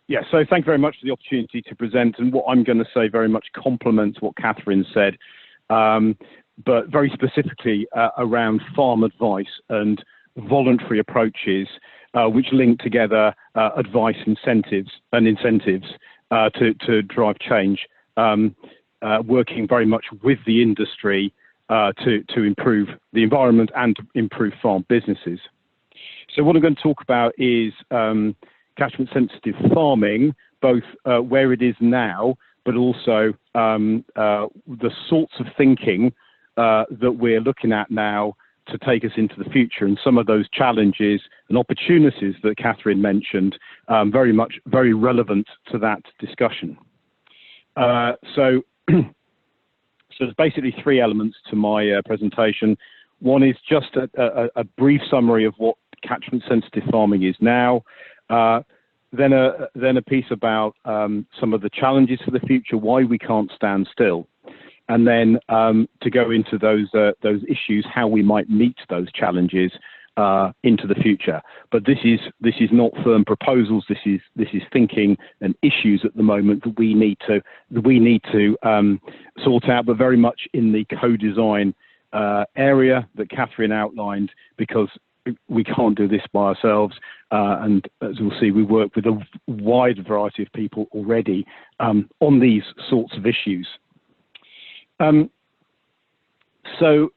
Yeah, so thank you very much for the opportunity to present, and what I'm going to say very much complements what Catherine said, but very specifically around farm advice and voluntary approaches which link together advice incentives to drive change, working very much with the industry to improve the environment and improve farm businesses. So what I'm going to talk about is catchment sensitive farming, both where it is now, but also the sorts of thinking that we're looking at now to take us into the future, and some of those challenges and opportunities that Catherine mentioned, very relevant to that discussion. So there's basically three elements to my presentation. One is just a brief summary of what catchment sensitive farming is now. Then a piece about some of the challenges for the future, why we can't stand still, and then to go into those issues, how we might meet those challenges into the future. But this is not firm proposals. This is thinking and issues at the moment that we need to sort out, but very much in the co-design area that Catherine outlined, because we can't do this by ourselves, and as we'll see, we work with a wide variety of people already on these sorts of issues. So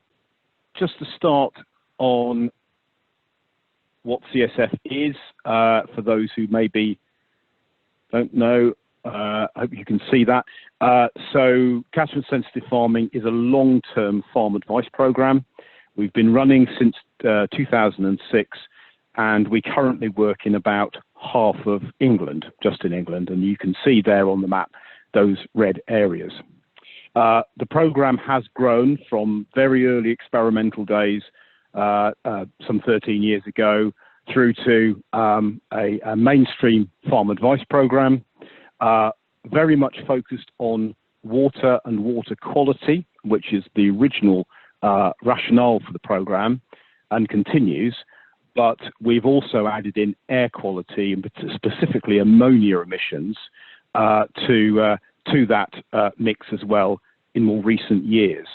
just to start on what CSF is, for those who maybe don't know, I hope you can see that. So catchment sensitive farming is a long-term farm advice program. We've been running since 2006, and we currently work in about half of England, just in England, and you can see there on the map those red areas. The program has grown from very early experimental days, some 13 years ago, through to a mainstream farm advice program, very much focused on water and water quality, which is the original rationale for the program and continues, but we've also added in air quality and specifically ammonia emissions to that mix as well in more recent years.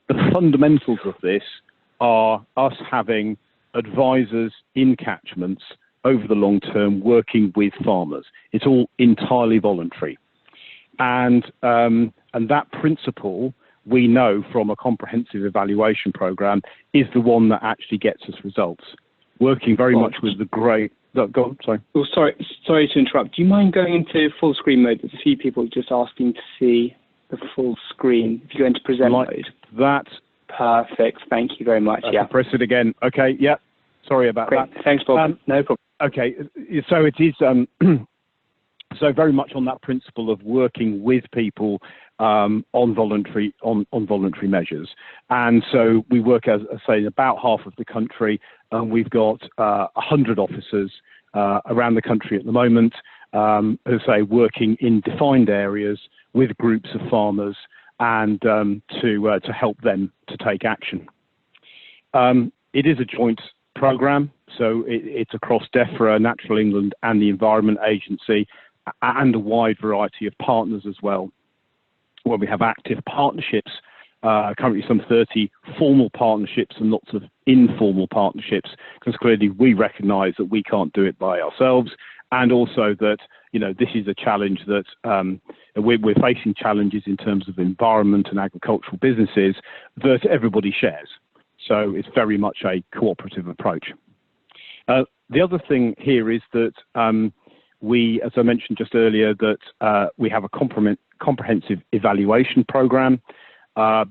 The fundamentals of this are us having advisors in catchments over the long term working with farmers. It's all entirely voluntary, and that principle, we know from a comprehensive evaluation program, is the one that actually gets us results. Working very much with the great. Go on, sorry. Oh, sorry to interrupt. Do you mind going into full screen mode? There's a few people just asking to see the full screen. If you go into present mode. That. Perfect. Thank you very much. Yeah. Press it again. Okay. Yeah. Sorry about Great. that. Thanks, Bob. No problem. Okay. So it is. So very much on that principle of working with people on voluntary measures, and so we work, as I say, in about half of the country, and we've got 100 officers around the country at the moment, as I say, working in defined areas with groups of farmers and to help them to take action. It is a joint program, so it's across DEFRA, Natural England, and the Environment Agency, and a wide variety of partners as well, where we have active partnerships, currently some 30 formal partnerships and lots of informal partnerships, because clearly we recognise that we can't do it by ourselves, and also that, you know, this is a challenge that we're facing challenges in terms of environment and agricultural businesses that everybody shares. So it's very much a cooperative approach. The other thing here is that we, as I mentioned just earlier, that we have a comprehensive evaluation program,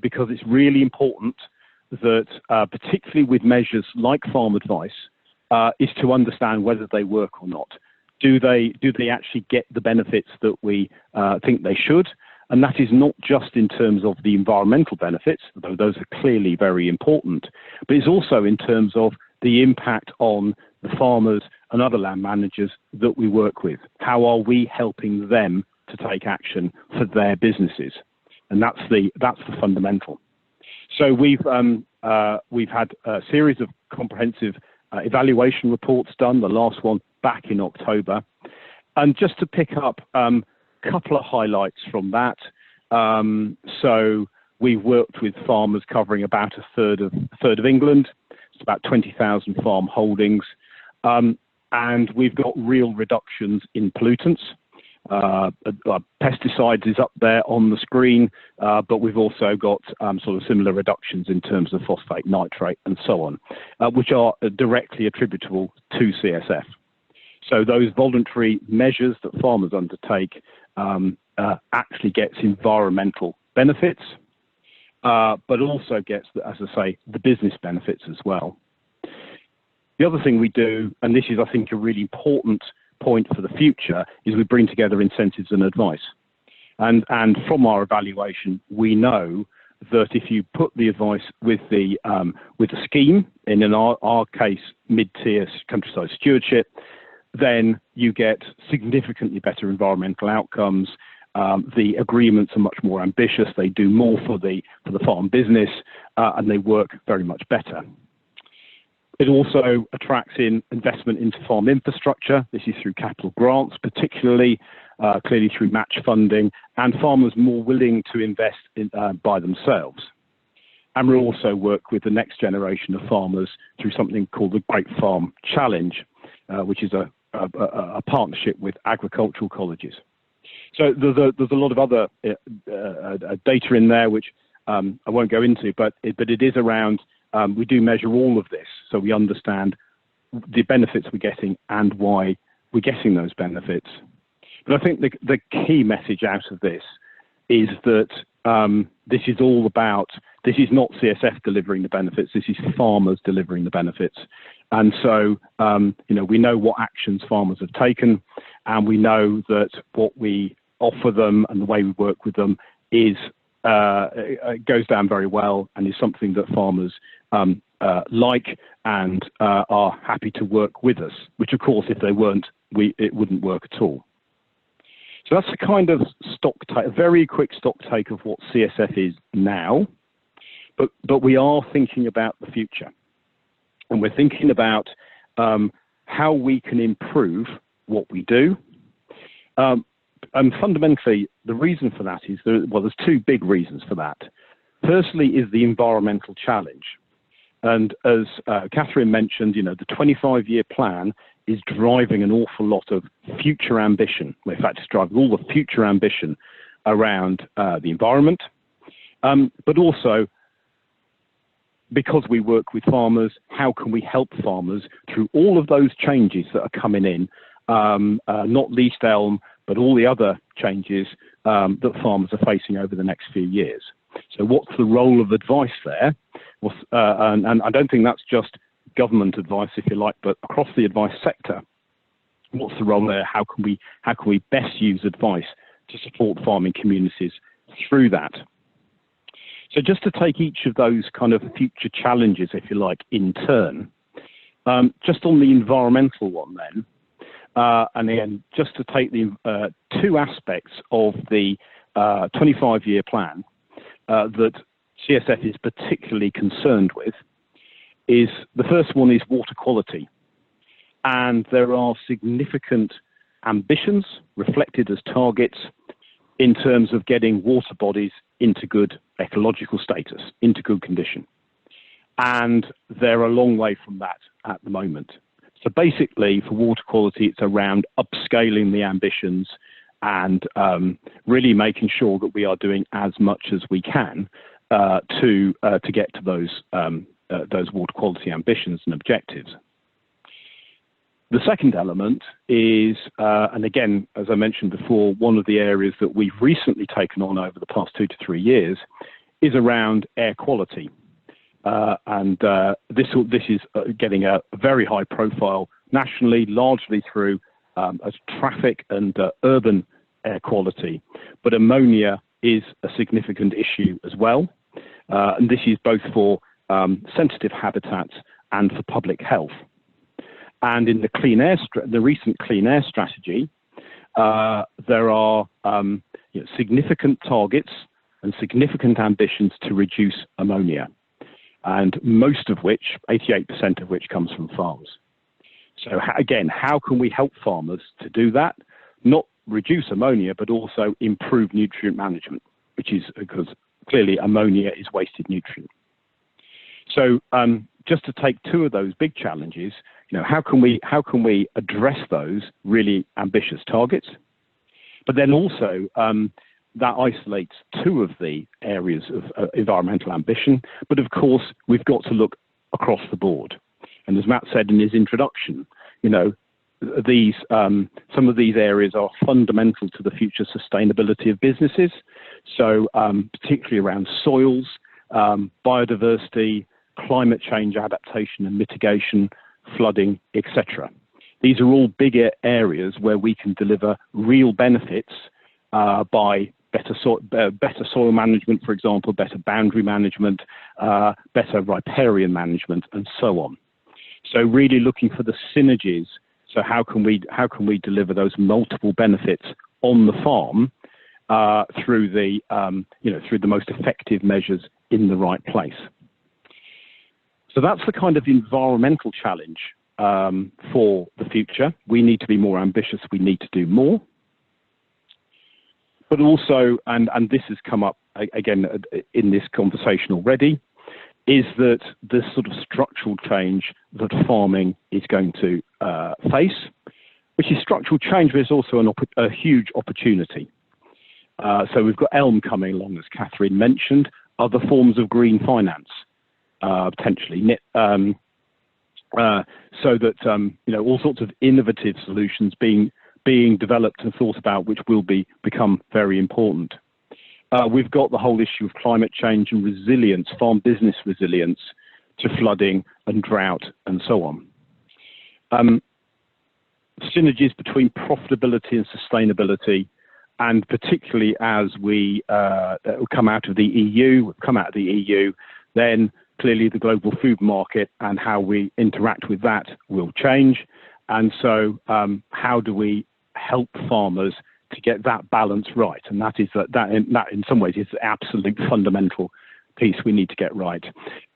because it's really important that, particularly with measures like farm advice, is to understand whether they work or not. Do they actually get the benefits that we think they should? And that is not just in terms of the environmental benefits, though those are clearly very important, but it's also in terms of the impact on the farmers and other land managers that we work with. How are we helping them to take action for their businesses? And that's the fundamental. So we've had a series of comprehensive evaluation reports done. The last one back in October. And just to pick up a couple of highlights from that. So we've worked with farmers covering about a third of England. It's about 20,000 farm holdings. And we've got real reductions in pollutants. Pesticides is up there on the screen, but we've also got sort of similar reductions in terms of phosphate, nitrate, and so on, which are directly attributable to CSF. So those voluntary measures that farmers undertake actually gets environmental benefits, but also gets, as I say, the business benefits as well. The other thing we do, and this is, I think, a really important point for the future, is we bring together incentives and advice. And from our evaluation, we know that if you put the advice with the scheme, and in our case, mid-tier countryside stewardship, then you get significantly better environmental outcomes. The agreements are much more ambitious. They do more for the farm business, and they work very much better. It also attracts in investment into farm infrastructure. This is through capital grants, particularly, clearly through match funding, and farmers more willing to invest by themselves. And we'll also work with the next generation of farmers through something called the Great Farm Challenge, which is a partnership with agricultural colleges. So there's a lot of other data in there, which I won't go into, but it is around, we do measure all of this, so we understand the benefits we're getting and why we're getting those benefits. But I think the key message out of this is that this is all about, this is not CSF delivering the benefits, this is farmers delivering the benefits. And so, we know what actions farmers have taken, and we know that what we offer them and the way we work with them is goes down very well and is something that farmers like and are happy to work with us, which of course, if they weren't, it wouldn't work at all. So that's a kind of a very quick stock take of what CSF is now, but we are thinking about the future. And we're thinking about how we can improve what we do. And fundamentally, the reason for that is, there's two big reasons for that. Firstly is the environmental challenge. And as Catherine mentioned, the 25-year plan is driving an awful lot of future ambition. In fact, it's driving all the future ambition around the environment, but also, because we work with farmers, how can we help farmers through all of those changes that are coming in, not least elm, but all the other changes that farmers are facing over the next few years. So what's the role of advice there? And I don't think that's just government advice, if you like, but across the advice sector. What's the role there? How can we best use advice to support farming communities through that? So just to take each of those kind of future challenges, if you like, in turn, just on the environmental one then, and again, just to take the two aspects of the 25-year plan that CSF is particularly concerned with, is the first one is water quality. And there are significant ambitions reflected as targets in terms of getting water bodies into good ecological status, into good condition. And they're a long way from that at the moment. So basically, for water quality, it's around upscaling the ambitions and really making sure that we are doing as much as we can to get to those water quality ambitions and objectives. The second element is, and again, as I mentioned before, one of the areas that we've recently taken on over the past 2 to 3 years is around air quality. This is getting a very high profile nationally, largely through as traffic and urban air quality. But ammonia is a significant issue as well. And this is both for sensitive habitats and for public health. And in the recent clean air strategy, there are significant targets and significant ambitions to reduce ammonia, and most of which, 88% of which, comes from farms. So again, how can we help farmers to do that? Not reduce ammonia, but also improve nutrient management, which is because clearly ammonia is wasted nutrient. So just to take two of those big challenges, how can we address those really ambitious targets? But then also that isolates two of the areas of environmental ambition. But of course, we've got to look across the board. And as Matt said in his introduction, these some of these areas are fundamental to the future sustainability of businesses. So particularly around soils, biodiversity, climate change adaptation and mitigation, flooding, etc. These are all bigger areas where we can deliver real benefits by better soil management, for example, better boundary management, better riparian management, and so on. So really looking for the synergies. So how can we deliver those multiple benefits on the farm through the most effective measures in the right place? So that's the kind of environmental challenge for the future. We need to be more ambitious. We need to do more. But also, and this has come up again in this conversation already, is that the sort of structural change that farming is going to face, which is structural change, but it's also a huge opportunity. So we've got ELM coming along, as Catherine mentioned, other forms of green finance, potentially, so that all sorts of innovative solutions being developed and thought about, which will become very important. We've got the whole issue of climate change and resilience, farm business resilience to flooding and drought and so on. Synergies between profitability and sustainability, and particularly as we come out of the EU, then clearly the global food market and how we interact with that will change. And so how do we help farmers to get that balance right? And that in some ways is the absolute fundamental piece we need to get right.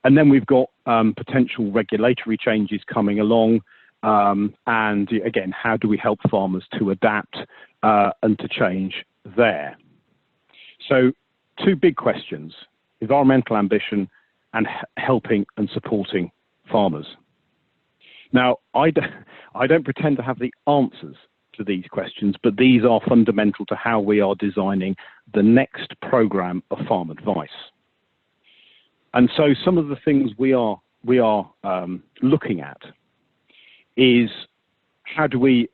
And then we've got potential regulatory changes coming along. And again, how do we help farmers to adapt and to change there? So two big questions: environmental ambition and helping and supporting farmers. Now, I don't pretend to have the answers to these questions, but these are fundamental to how we are designing the next program of farm advice. And so some of the things we are looking at is particularly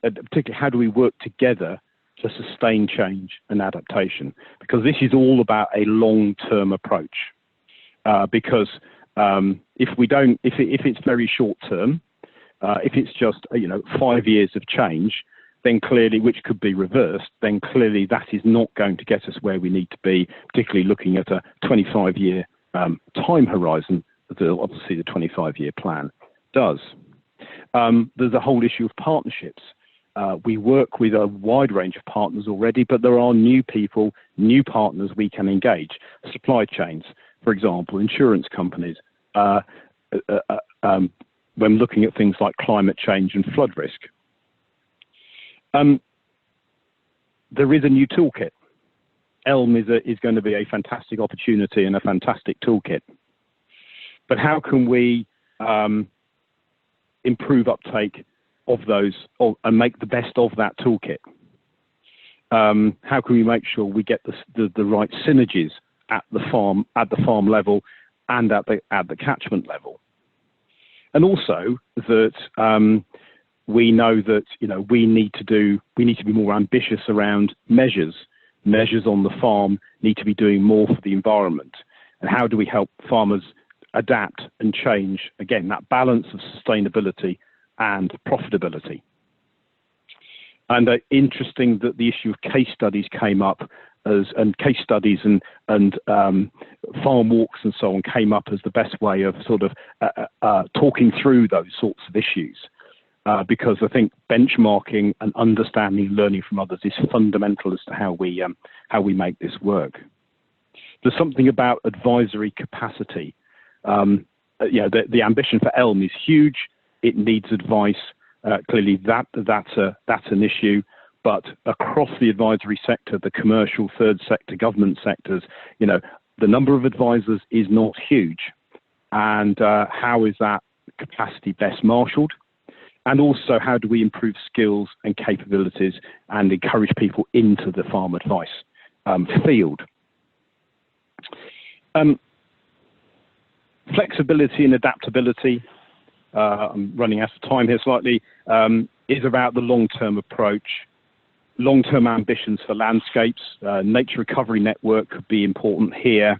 how do we work together to sustain change and adaptation? Because this is all about a long-term approach. Because if it's very short-term, if it's just 5 years of change, then clearly, which could be reversed, then clearly that is not going to get us where we need to be, particularly looking at a 25-year time horizon that obviously the 25-year plan does. There's a whole issue of partnerships. We work with a wide range of partners already, but there are new people, new partners we can engage. Supply chains, for example, insurance companies, when looking at things like climate change and flood risk. There is a new toolkit. ELM is going to be a fantastic opportunity and a fantastic toolkit. But how can we improve uptake of those and make the best of that toolkit? How can we make sure we get the right synergies at the farm level and at the catchment level? And also that we know that we need to be more ambitious around measures. Measures on the farm need to be doing more for the environment. And how do we help farmers adapt and change, again, that balance of sustainability and profitability? And interesting that the issue of case studies came up and case studies and farm walks and so on came up as the best way of sort of talking through those sorts of issues. Because I think benchmarking and understanding and learning from others is fundamental as to how we make this work. There's something about advisory capacity. The ambition for ELM is huge. It needs advice, clearly that's an issue. But across the advisory sector, the commercial, third sector, government sectors, the number of advisors is not huge. And how is that capacity best marshalled? And also, how do we improve skills and capabilities and encourage people into the farm advice field? Flexibility and adaptability, I'm running out of time here slightly, is about the long-term approach, long-term ambitions for landscapes. Nature recovery network could be important here.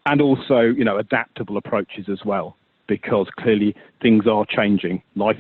And also, adaptable approaches as well, because clearly things are changing. Life